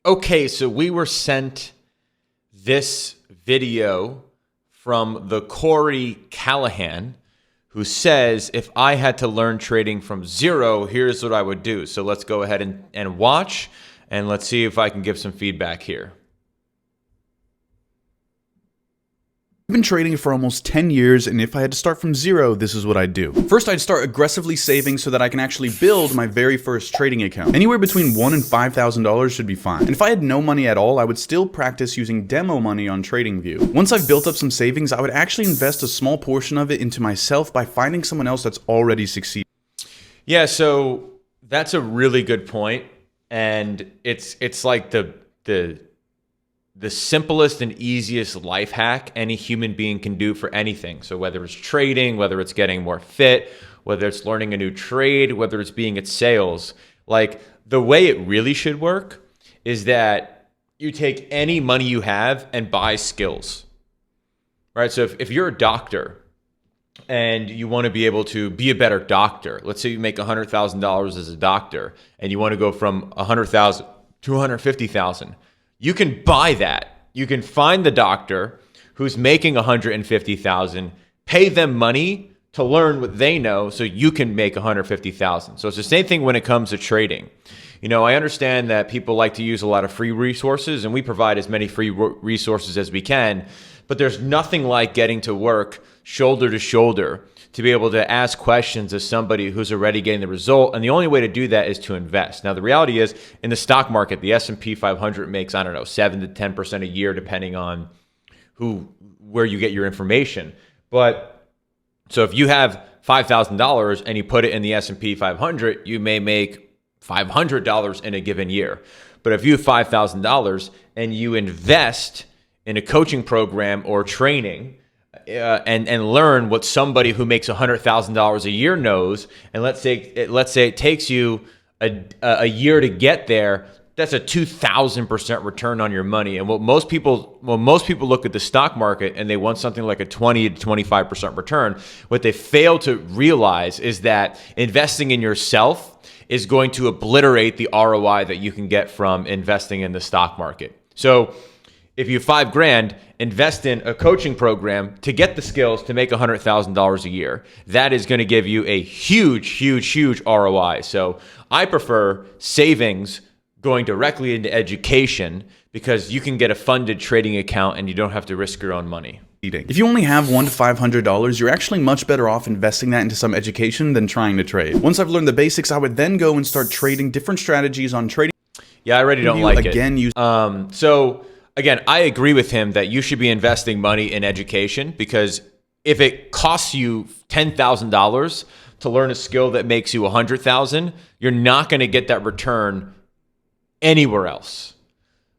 Okay, so we were sent this video from the Corey Callahan, who says, if I had to learn trading from zero, here's what I would do. So let's go ahead and watch, and let's see if I can give some feedback here. I've been trading for almost 10 years, and if I had to start from zero, this is what I'd do. First, I'd start aggressively saving so that I can actually build my very first trading account. Anywhere between $1,000 and $5,000 should be fine. And if I had no money at all, I would still practice using demo money on TradingView. Once I've built up some savings, I would actually invest a small portion of it into myself by finding someone else that's already succeeded. Yeah, so that's a really good point, and it's like the simplest and easiest life hack any human being can do for anything. So whether it's trading, whether it's getting more fit, whether it's learning a new trade, whether it's being at sales, like the way it really should work is that you take any money you have and buy skills, right? So if you're a doctor and you want to be able to be a better doctor, let's say you make $100,000 as a doctor and you want to go from $100,000 to $150,000. You can buy that. You can find the doctor who's making $150,000, pay them money to learn what they know so you can make $150,000. So it's the same thing when it comes to trading. You know, I understand that people like to use a lot of free resources, and we provide as many free resources as we can, but there's nothing like getting to work shoulder to shoulder to be able to ask questions of somebody who's already getting the result. And the only way to do that is to invest. Now, the reality is in the stock market, the S&P 500 makes, 7 to 10% a year, depending on where you get your information. But so if you have $5,000 and you put it in the S&P 500, you may make $500 in a given year. But if you have $5,000 and you invest in a coaching program or training, and learn what somebody who makes $100,000 a year knows, and let's say it takes you a year to get there, that's a 2,000% return on your money. And when most people look at the stock market and they want something like a 20 to 25% return, what they fail to realize is that investing in yourself is going to obliterate the ROI that you can get from investing in the stock market. So if you have $5,000, invest in a coaching program to get the skills to make $100,000 a year. That is going to give you a huge ROI. So I prefer savings going directly into education because you can get a funded trading account and you don't have to risk your own money. If you only have $100 to $500, you're actually much better off investing that into some education than trying to trade. Once I've learned the basics, I would then go and start trading different strategies on trading. Yeah, I already don't like again, it. Again, I agree with him that you should be investing money in education, because if it costs you $10,000 to learn a skill that makes you $100,000, you're not going to get that return anywhere else.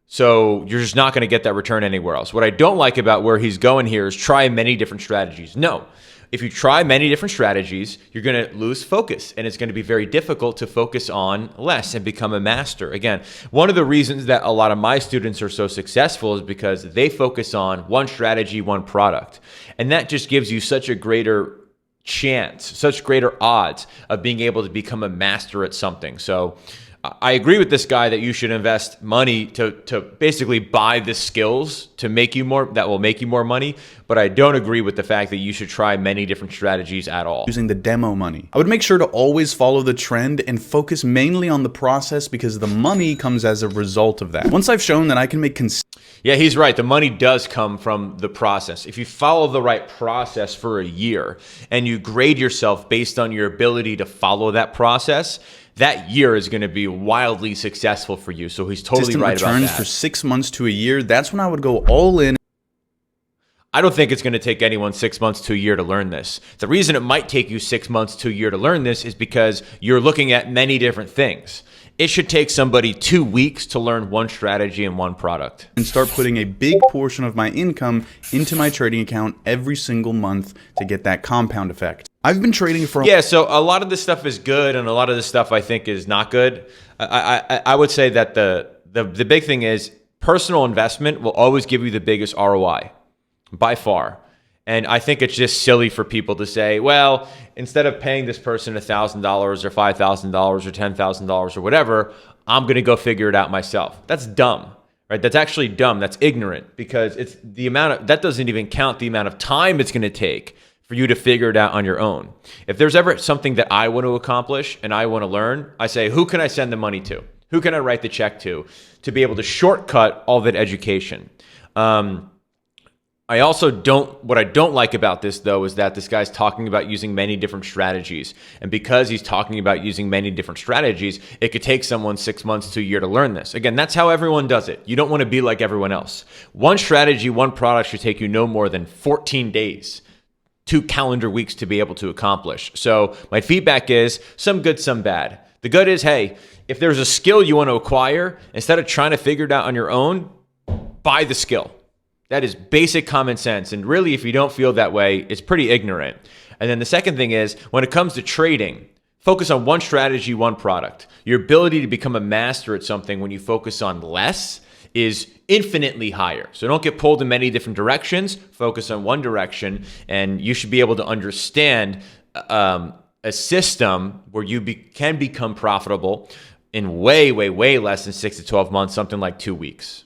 So you're just not going to get that return anywhere else. What I don't like about where he's going here is try many different strategies. No. If you try many different strategies, you're going to lose focus, and it's going to be very difficult to focus on less and become a master. Again, one of the reasons that a lot of my students are so successful is because they focus on one strategy, one product. And that just gives you such a greater chance, such greater odds of being able to become a master at something. So I agree with this guy that you should invest money to basically buy the skills to make you more, that will make you more money. But I don't agree with the fact that you should try many different strategies at all. Using the demo money. I would make sure to always follow the trend and focus mainly on the process, because the money comes as a result of that. Once I've shown that I can make Yeah, he's right. The money does come from the process. If you follow the right process for a year and you grade yourself based on your ability to follow that process, that year is going to be wildly successful for you. So he's totally right about that. Returns for 6 months to a year, that's when I would go all in. I don't think it's going to take anyone 6 months to a year to learn this. The reason it might take you 6 months to a year to learn this is because you're looking at many different things. It should take somebody 2 weeks to learn one strategy and one product. And start putting a big portion of my income into my trading account every single month to get that compound effect. I've been trading for... Yeah, so a lot of this stuff is good, and a lot of this stuff I think is not good. I would say that the big thing is personal investment will always give you the biggest ROI by far. And I think it's just silly for people to say, well, instead of paying this person $1,000 or $5,000 or $10,000 or whatever, I'm going to go figure it out myself. That's dumb, right? That's actually dumb. That's ignorant, because it's the amount of, that doesn't even count the amount of time it's going to take for you to figure it out on your own. If there's ever something that I want to accomplish and I want to learn, I say, who can I send the money to? Who can I write the check to be able to shortcut all that education? I also what I don't like about this, though, is that this guy's talking about using many different strategies. And because he's talking about using many different strategies, it could take someone 6 months to a year to learn this. Again, that's how everyone does it. You don't want to be like everyone else. One strategy, one product should take you no more than 14 days, 2 calendar weeks to be able to accomplish. So my feedback is some good, some bad. The good is, hey, if there's a skill you want to acquire, instead of trying to figure it out on your own, buy the skill. That is basic common sense. And really, if you don't feel that way, it's pretty ignorant. And then the second thing is, when it comes to trading, focus on one strategy, one product. Your ability to become a master at something when you focus on less is infinitely higher. So don't get pulled in many different directions. Focus on one direction, and you should be able to understand a system where you can become profitable in way, way, way less than 6 to 12 months, something like 2 weeks.